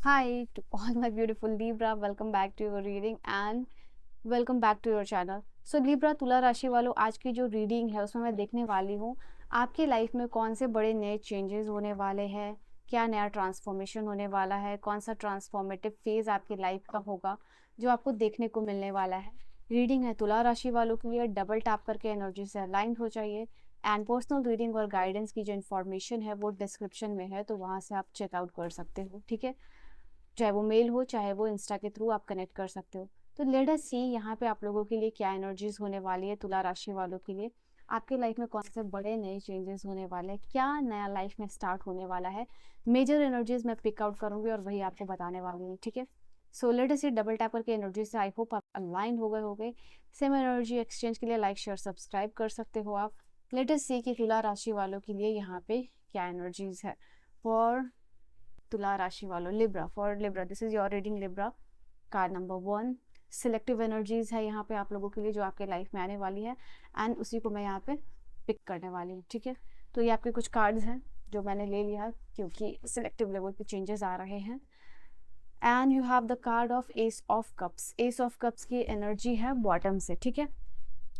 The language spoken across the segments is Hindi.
Hi to all my beautiful Libra, welcome back to your reading and welcome back to your channel. So Libra तुला राशि वालों, आज की जो रीडिंग है उसमें मैं देखने वाली हूँ आपके लाइफ में कौन से बड़े नए चेंजेस होने वाले हैं, क्या नया ट्रांसफॉर्मेशन होने वाला है, कौन सा ट्रांसफॉर्मेटिव फेज आपकी लाइफ का होगा जो आपको देखने को मिलने वाला है। रीडिंग है तुला राशि वालों के लिए, डबल टैप करके एनर्जी से अलाइन हो जाइए एंड पर्सनल रीडिंग और गाइडेंस की जो इन्फॉर्मेशन है वो डिस्क्रिप्शन में है, तो वहाँ से आप चेकआउट कर सकते हो। ठीक है, चाहे वो मेल हो चाहे वो इंस्टा के थ्रू आप कनेक्ट कर सकते हो। तो लेट अस सी यहाँ पे आप लोगों के लिए क्या एनर्जीज होने वाली है तुला राशि वालों के लिए। आपके लाइफ में कौन से बड़े नए चेंजेस होने वाले हैं, क्या नया लाइफ में स्टार्ट होने वाला है। मेजर एनर्जीज मैं पिक आउट करूंगी और वही आपको बताने वाली हूँ। ठीक है, so let us see double tap करके एनर्जी से आई होप आप अलाइन हो गए। सेम एनर्जी एक्सचेंज के लिए लाइक शेयर सब्सक्राइब कर सकते हो आप। लेट अस सी कि तुला राशि वालों के लिए यहाँ पे क्या एनर्जीज है फॉर तुला राशि वालों। Libra, for Libra this is your reading. Libra card number 1, selective energies है यहाँ पे आप लोगों के लिए जो आपके लाइफ में आने वाली है एंड उसी को मैं यहाँ पे पिक करने वाली हूँ। ठीक है, तो ये आपके कुछ कार्ड्स हैं जो मैंने ले लिया क्योंकि सिलेक्टिव लेवल पे चेंजेस आ रहे हैं। And you have the card of S of cups. S of cups की एनर्जी है बॉटम से। ठीक है,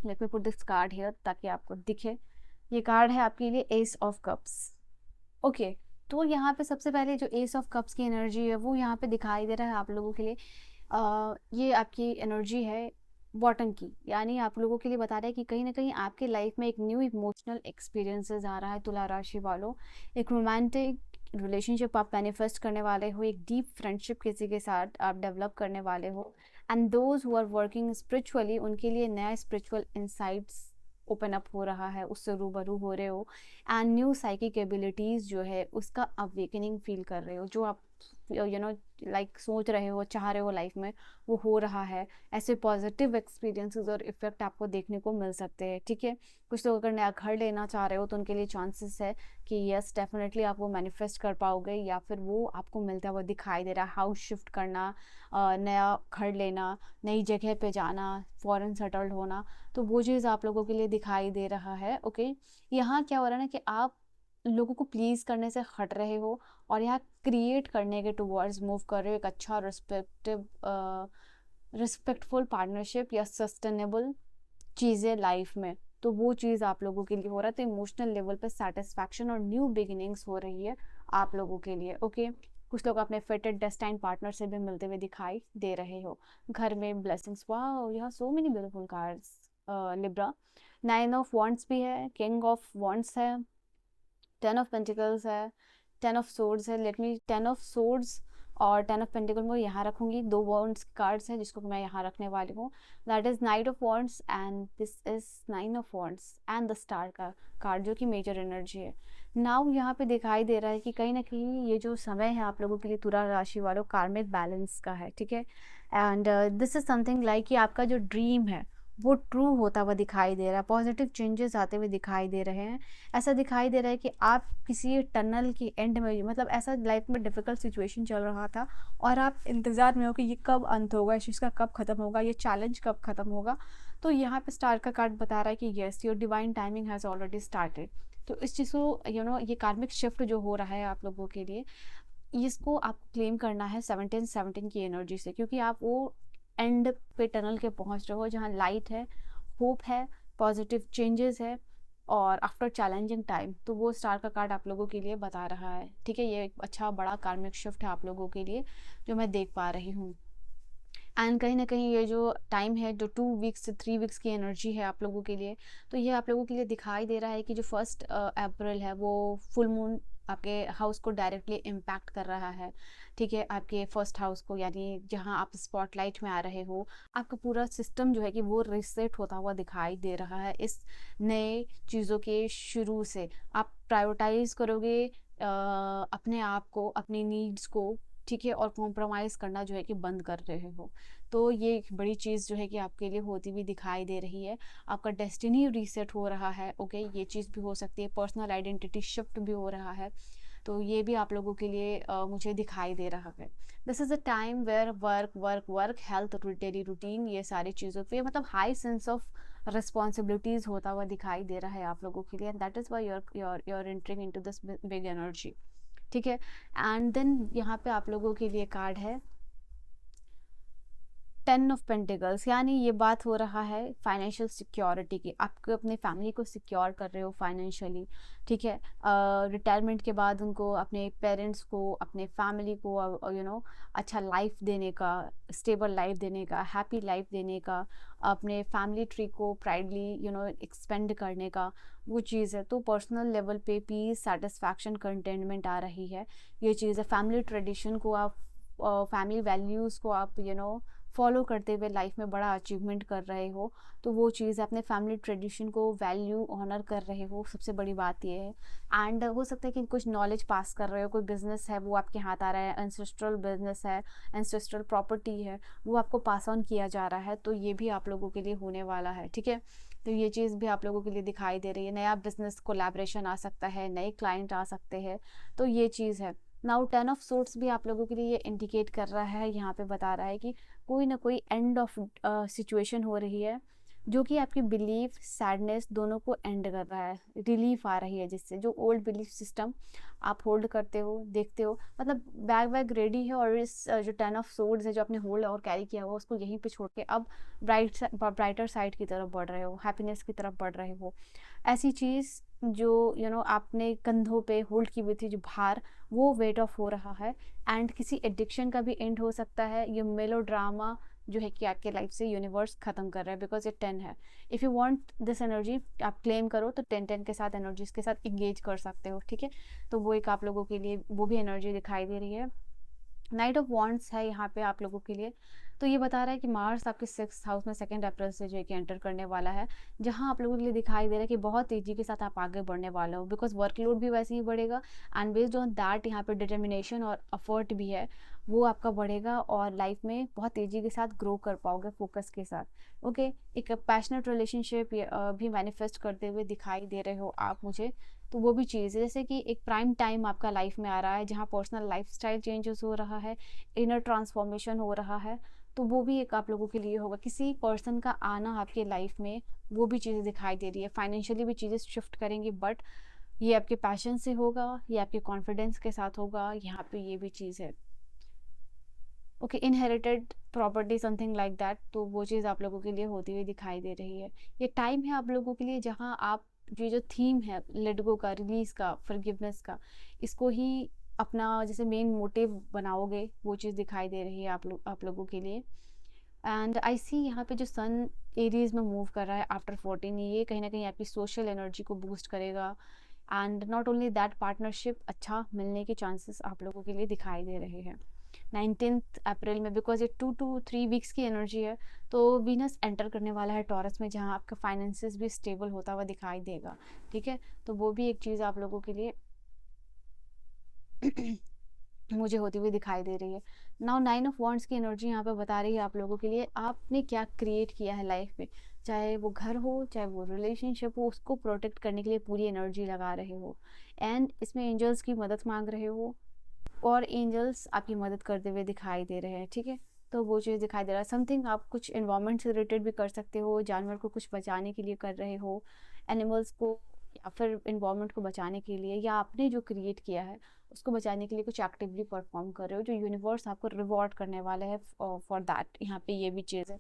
let me put this card here ताकि आपको दिखे। ये कार्ड है आपके लिए एस ऑफ कप्स। ओके, तो यहाँ पे सबसे पहले जो एस ऑफ कप्स की एनर्जी है वो यहाँ पे दिखाई दे रहा है आप लोगों के लिए। ये आपकी एनर्जी है बॉटम की, यानी आप लोगों के लिए बता रहा है कि कहीं ना कहीं आपके लाइफ में एक न्यू इमोशनल एक्सपीरियंसेस आ रहा है तुला राशि वालों। एक रोमांटिक रिलेशनशिप आप मैनिफेस्ट करने वाले हो, एक डीप फ्रेंडशिप किसी के साथ आप डेवलप करने वाले हो। And those who are working spiritually उनके लिए नया स्पिरिचुअल इंसाइट्स ओपन अप हो रहा है, उससे रूबरू हो रहे हो एंड न्यू साइकिक एबिलिटीज़ जो है उसका अवेकनिंग फील कर रहे हो। जो आप लाइक सोच रहे हो चाह रहे हो लाइफ में वो हो रहा है। ऐसे पॉजिटिव एक्सपीरियंसेस और इफेक्ट आपको देखने को मिल सकते हैं। ठीक है, कुछ लोग अगर नया घर लेना चाह रहे हो तो उनके लिए चांसेस है कि यस डेफिनेटली आप वो मैनिफेस्ट कर पाओगे या फिर वो आपको मिलता हुआ दिखाई दे रहा है। हाउस शिफ्ट करना, नया घर लेना, नई जगह पे जाना, फॉरेन सेटल्ड होना, तो वो चीज़ आप लोगों के लिए दिखाई दे रहा है। ओके, यहाँ क्या हो रहा है ना कि आप लोगों को प्लीज़ करने से हट रहे हो और यहाँ क्रिएट करने के टुवर्ड्स मूव कर रहे हो, एक अच्छा रिस्पेक्टफुल पार्टनरशिप या सस्टेनेबल चीज़ें लाइफ में। तो वो चीज़ आप लोगों के लिए हो रहा है, तो इमोशनल लेवल पे सेटिस्फैक्शन और न्यू बिगिनिंग्स हो रही है आप लोगों के लिए। ओके, कुछ लोग अपने फिटेड डेस्टाइन पार्टनर से भी मिलते हुए दिखाई दे रहे हो। घर में blessings, wow you have so many beautiful cards Libra. 9 of wants भी है, किंग ऑफ वॉन्ट्स है, 10 ऑफ पेंटिकल्स है, 10 ऑफ सोर्ड्स है। लेट मी 10 ऑफ सोर्ड्स और 10 ऑफ पेंटिकल मैं यहाँ रखूंगी। 2 वॉन्ट्स कार्ड्स है जिसको मैं यहाँ रखने वाली हूँ, that is night of wants and this is 9 of wants and the star का कार्ड जो कि मेजर एनर्जी है। नाउ यहाँ पे दिखाई दे रहा है कि कहीं ना कहीं ये जो समय है आप लोगों के लिए तुला राशि वालों कार्मिक बैलेंस का है। ठीक है, and this is something like कि आपका जो ड्रीम है वो ट्रू होता हुआ दिखाई दे रहा है, पॉजिटिव चेंजेस आते हुए दिखाई दे रहे हैं। ऐसा दिखाई दे रहा है कि आप किसी टनल के एंड में, मतलब ऐसा लाइफ में डिफ़िकल्ट सिचुएशन चल रहा था और आप इंतज़ार में हो कि ये कब अंत होगा, इस चीज़ का कब ख़त्म होगा, ये चैलेंज कब ख़त्म होगा। तो यहाँ पे स्टार का कार्ड बता रहा है कि yes your divine timing has already started. तो इस चीज़ को ये कार्मिक शिफ्ट जो हो रहा है आप लोगों के लिए, इसको आपको क्लेम करना है 17 की एनर्जी से, क्योंकि आप वो एंड पे टनल के पहुंच रहे हो जहाँ लाइट है, होप है, पॉजिटिव चेंजेस है और आफ्टर चैलेंजिंग टाइम। तो वो स्टार का कार्ड आप लोगों के लिए बता रहा है। ठीक है, ये एक अच्छा बड़ा कार्मिक शिफ्ट है आप लोगों के लिए जो मैं देख पा रही हूँ। एंड कहीं ना कहीं ये जो टाइम है जो 2 वीक्स से 3 वीक्स की एनर्जी है आप लोगों के लिए, तो ये आप लोगों के लिए दिखाई दे रहा है कि जो 1 अप्रैल है वो फुल मून आपके हाउस को डायरेक्टली इम्पैक्ट कर रहा है। ठीक है, आपके फर्स्ट हाउस को, यानी जहां आप स्पॉटलाइट में आ रहे हो, आपका पूरा सिस्टम जो है कि वो रिसेट होता हुआ दिखाई दे रहा है। इस नए चीज़ों के शुरू से आप प्रायोरिटाइज करोगे अपने आप को, अपनी नीड्स को। ठीक है, और कॉम्प्रोमाइज़ करना जो है कि बंद कर रहे हो। तो ये एक बड़ी चीज़ जो है कि आपके लिए होती हुई दिखाई दे रही है। आपका डेस्टिनी रीसेट हो रहा है। ओके, ये चीज़ भी हो सकती है, पर्सनल आइडेंटिटी शिफ्ट भी हो रहा है। तो ये भी आप लोगों के लिए मुझे दिखाई दे रहा है। This is a time where work work work, health, daily routine, ये सारी चीज़ों पे मतलब हाई सेंस ऑफ रिस्पॉन्सिबिलिटीज़ होता हुआ दिखाई दे रहा है आप लोगों के लिए, and that is why you're entering into this big energy. ठीक है। एंड देन यहाँ पे आप लोगों के लिए कार्ड है 10 ऑफ पेंटिकल्स, यानी ये बात हो रहा है फाइनेंशियल सिक्योरिटी की। आपको अपने फैमिली को सिक्योर कर रहे हो फाइनेंशियली, ठीक है। रिटायरमेंट के बाद उनको, अपने पेरेंट्स को, अपने फैमिली को अच्छा लाइफ देने का, स्टेबल लाइफ देने का, हैप्पी लाइफ देने का, अपने फैमिली ट्री को प्राइडली एक्सपेंड करने का, वो चीज़ है। तो पर्सनल लेवल पे पीस, सेटिस्फैक्शन, कंटेनमेंट आ रही है, ये चीज़ है। फैमिली ट्रेडिशन को आप, फैमिली वैल्यूज़ को आप फॉलो करते हुए लाइफ में बड़ा अचीवमेंट कर रहे हो, तो वो चीज़ अपने फैमिली ट्रेडिशन को वैल्यू ऑनर कर रहे हो, सबसे बड़ी बात ये है। एंड हो सकता है कि कुछ नॉलेज पास कर रहे हो, कोई बिजनेस है वो आपके हाथ आ रहा है, एंसेस्ट्रल बिजनेस है, एंसेस्ट्रल प्रॉपर्टी है, वो आपको पास ऑन किया जा रहा है, तो ये भी आप लोगों के लिए होने वाला है, ठीक है। तो ये चीज़ भी आप लोगों के लिए दिखाई दे रही है। नया बिजनेस कोलैबोरेशन आ सकता है, नए क्लाइंट आ सकते हैं, तो ये चीज़ है। नाउ 10 ऑफ सोर्ट्स भी आप लोगों के लिए ये इंडिकेट कर रहा है, यहाँ पे बता रहा है कि कोई ना कोई एंड ऑफ सिचुएशन हो रही है, जो कि आपकी बिलीफ, सैडनेस दोनों को एंड कर रहा है, रिलीफ आ रही है, जिससे जो ओल्ड बिलीफ सिस्टम आप होल्ड करते हो, देखते हो, मतलब बैग वैग रेडी है, और इस जो 10 ऑफ सोर्ड्स है जो आपने होल्ड और कैरी किया हुआ उसको यहीं पे छोड़ के अब ब्राइटर साइड की तरफ बढ़ रहे हो, हैप्पीनेस की तरफ बढ़ रहे हो। ऐसी चीज़ जो आपने कंधों पे होल्ड की हुई थी, जो भार, वो वेट ऑफ हो रहा है। एंड किसी एडिक्शन का भी एंड हो सकता है। ये मेलो ड्रामा जो है कि आपके लाइफ से यूनिवर्स खत्म कर रहा है, बिकॉज ये 10 है। If you want this energy, आप क्लेम करो तो 10 के साथ, एनर्जीज के साथ इंगेज कर सकते हो, ठीक है। तो वो एक आप लोगों के लिए वो भी एनर्जी दिखाई दे रही है। नाइट ऑफ वॉन्ड्स है यहाँ पे आप लोगों के लिए। तो ये बता रहा है कि मार्स आपके 6th हाउस में 2 अप्रैल से जो है कि एंटर करने वाला है, जहाँ आप लोगों के लिए दिखाई दे रहा है कि बहुत तेज़ी के साथ आप आगे बढ़ने वाले हो, बिकॉज वर्कलोड भी वैसे ही बढ़ेगा। एंड बेस्ड ऑन दैट यहाँ पे डिटर्मिनेशन और अफर्ट भी है, वो आपका बढ़ेगा, और लाइफ में बहुत तेज़ी के साथ ग्रो कर पाओगे फोकस के साथ। ओके, एक पैशनेट रिलेशनशिप भी मैनिफेस्ट करते हुए दिखाई दे रहे हो आप मुझे। तो वो भी चीज़ है, जैसे कि एक प्राइम टाइम आपका लाइफ में आ रहा है, जहाँ पर्सनल लाइफस्टाइल चेंजेस हो रहा है, इनर ट्रांसफॉर्मेशन हो रहा है, तो वो भी एक आप लोगों के लिए होगा। किसी पर्सन का आना आपके लाइफ में, वो भी चीज़ें दिखाई दे रही है। फाइनेंशियली भी चीज़ें शिफ्ट करेंगी, बट ये आपके पैशन से होगा, ये आपके कॉन्फिडेंस के साथ होगा, यहाँ पे ये भी चीज़ है। Okay, inherited property, something like that, तो वो चीज़ आप लोगों के लिए होती हुई दिखाई दे रही है। ये टाइम है आप लोगों के लिए जहाँ आप, ये जो थीम है लेट गो का, रिलीज का, फॉरगिवनेस का, इसको ही अपना जैसे मेन मोटिव बनाओगे, वो चीज़ दिखाई दे रही है आप लोगों के लिए। एंड आई सी यहाँ पे जो सन एरीज में मूव कर रहा है आफ्टर 14, ये कहीं ना कहीं आपकी सोशल एनर्जी को बूस्ट करेगा। And not only that, partnership अच्छा मिलने के चांसेस आप लोगों के लिए दिखाई दे रहे हैं 19 अप्रैल में, बिकॉज ये 2 to 3 वीक्स की एनर्जी है। तो वीनस एंटर करने वाला है टॉरस में, जहाँ आपका फाइनेंसिस भी स्टेबल होता हुआ दिखाई देगा, ठीक है। तो वो भी एक चीज़ आप लोगों के लिए मुझे होती हुई दिखाई दे रही है। नाउ 9 ऑफ वॉन्ड्स की एनर्जी यहाँ पे बता रही है आप लोगों के लिए, आपने क्या क्रिएट किया है लाइफ में, चाहे वो घर हो, चाहे वो रिलेशनशिप हो, उसको प्रोटेक्ट करने के लिए पूरी एनर्जी लगा रहे हो। एंड इसमें एंजल्स की मदद मांग रहे हो, और एंजल्स आपकी मदद करते हुए दिखाई दे रहे हैं, ठीक है। तो वो चीज़ दिखाई दे रहा है। समथिंग आप कुछ इन्वायरमेंट से रिलेटेड भी कर सकते हो, जानवर को कुछ बचाने के लिए कर रहे हो, एनिमल्स को, या फिर इन्वायरमेंट को बचाने के लिए, या आपने जो क्रिएट किया है उसको बचाने के लिए कुछ एक्टिवली परफॉर्म कर रहे हो, जो यूनिवर्स आपको रिवॉर्ड करने वाला है फॉर दैट। यहाँ पे ये भी चीज़ है।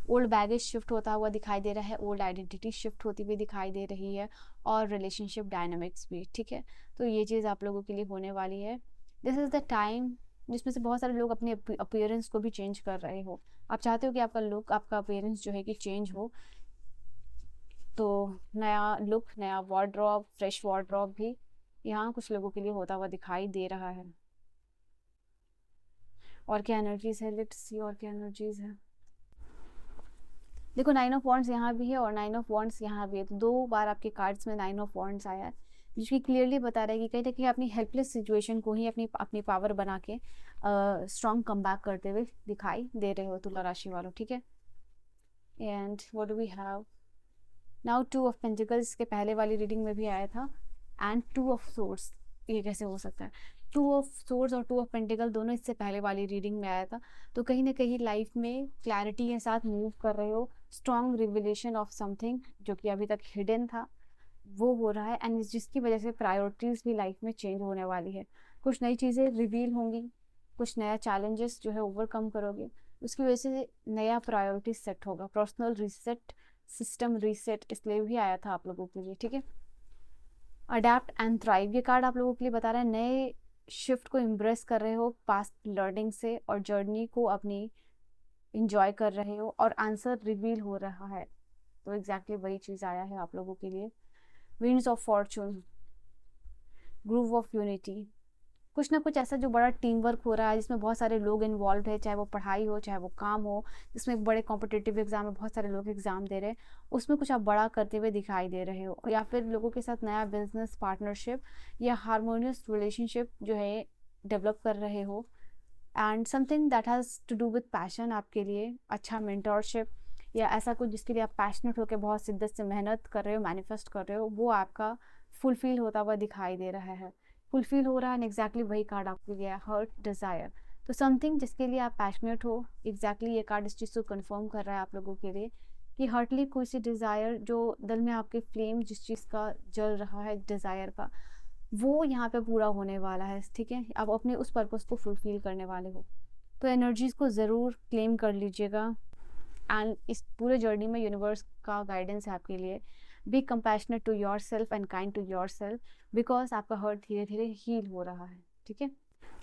ओल्ड बैगेज शिफ्ट होता हुआ दिखाई दे रहा है, ओल्ड आइडेंटिटी शिफ्ट होती हुई दिखाई दे रही है, और रिलेशनशिप डायनामिक्स भी, ठीक है। तो ये चीज़ आप लोगों के लिए होने वाली है। दिस इज़ द टाइम जिसमें से बहुत सारे लोग अपने अपीयरेंस को भी चेंज कर रहे हो। आप चाहते हो कि आपका लुक, आपका अपीयरेंस जो है कि चेंज हो, तो नया लुक, नया वार्डरोब, फ्रेश वार्डरोब भी यहाँ कुछ लोगों के लिए होता हुआ दिखाई दे रहा है। और क्या एनर्जीज है, लेट्स सी और क्या एनर्जीज है। देखो 9 ऑफ वॉन्ड्स यहाँ भी है और 9 ऑफ वॉन्ड्स यहाँ भी है, तो 2 बार आपके कार्ड्स में 9 ऑफ वॉन्ड्स आया है, जिसकी क्लियरली बता रहा है कि कहीं ना कहीं अपनी हेल्पलेस सिचुएशन को ही अपनी अपनी पावर बना के स्ट्रॉन्ग कमबैक करते हुए दिखाई दे रहे हो तुला राशि वालों, ठीक है। And what do we have now, 2 of pentacles के पहले वाली रीडिंग में भी आया था, एंड 2 ऑफ सोर्ड्स। ये कैसे हो सकता है? 2 ऑफ सोर्ड्स और 2 ऑफ पेंटिकल दोनों इससे पहले वाली रीडिंग में आया था। तो कहीं ना कहीं लाइफ में क्लैरिटी के साथ मूव कर रहे हो, स्ट्रॉन्ग रिविलेशन ऑफ समथिंग जो कि अभी तक हिडन था, वो हो रहा है, एंड जिसकी वजह से प्रायोरिटीज भी लाइफ में चेंज होने वाली है। कुछ नई चीज़ें रिवील होंगी, कुछ नया चैलेंजेस जो है ओवरकम करोगे, उसकी वजह से नया प्रायोरिटी सेट होगा, पर्सनल रीसेट, सिस्टम रीसेट इसलिए भी आया था आप लोगों के लिए, ठीक है। अडेप्ट एंड थ्राइव, ये कार्ड आप लोगों के लिए बता रहा है नए शिफ्ट को एम्ब्रेस कर रहे हो पास्ट लर्निंग से, और जर्नी को अपनी इंजॉय कर रहे हो, और आंसर रिवील हो रहा है। तो एग्जैक्टली वही चीज़ आया है आप लोगों के लिए। Winds of Fortune, groove of unity, कुछ ना कुछ ऐसा जो बड़ा टीम वर्क हो रहा है, जिसमें बहुत सारे लोग इन्वॉल्व है, चाहे वो पढ़ाई हो चाहे वो काम हो, जिसमें बड़े कॉम्पिटिटिव एग्जाम में बहुत सारे लोग एग्जाम दे रहे हैं, उसमें कुछ आप बड़ा करते हुए दिखाई दे रहे हो, या फिर लोगों के साथ नया बिजनेस पार्टनरशिप या हारमोनियस रिलेशनशिप जो है डेवलप कर रहे हो, and something that has to do with passion, आपके लिए अच्छा मेंटरशिप या ऐसा कुछ जिसके लिए आप पैशनेट होकर बहुत शिद्दत से मेहनत कर रहे हो, मैनिफेस्ट कर रहे हो, वो आपका फुलफिल होता हुआ दिखाई दे रहा है, फुलफिल हो रहा है। एग्जैक्टली वही कार्ड आपके लिए हर्ट डिज़ायर, तो समथिंग जिसके लिए आप पैशनेट हो, एग्जैक्टली ये कार्ड इस चीज़ को कंफर्म कर रहा है आप लोगों के लिए कि हर्टली कोई सी डिज़ायर जो दिल में आपके फ्लेम जिस चीज़ का जल रहा है डिज़ायर का, वो यहाँ पे पूरा होने वाला है, ठीक है। आप अपने उस पर्पस को फुलफिल करने वाले हो, तो एनर्जीज़ को ज़रूर क्लेम कर लीजिएगा। एंड इस पूरे जर्नी में यूनिवर्स का गाइडेंस है आपके लिए, be compassionate to your self and kind to your self, because आपका हर्ट धीरे धीरे हील हो रहा है, ठीक है।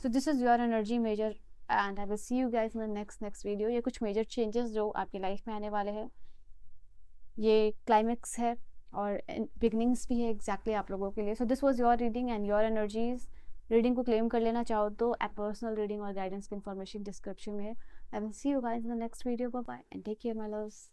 So this is your energy major, and I will see you guys in the next video. ये कुछ मेजर चेंजेस जो आपकी लाइफ में आने वाले हैं, ये क्लाइमेक्स है और बिगनिंग्स भी है एग्जैक्टली आप लोगों के लिए। So this was your reading and your energies. Reading को क्लेम कर लेना चाहो तो एट पर्सनल रीडिंग और गाइडेंस की इन्फॉर्मेशन डिस्क्रिप्शन में है। I will see you guys in the next video. Bye bye and take care my loves.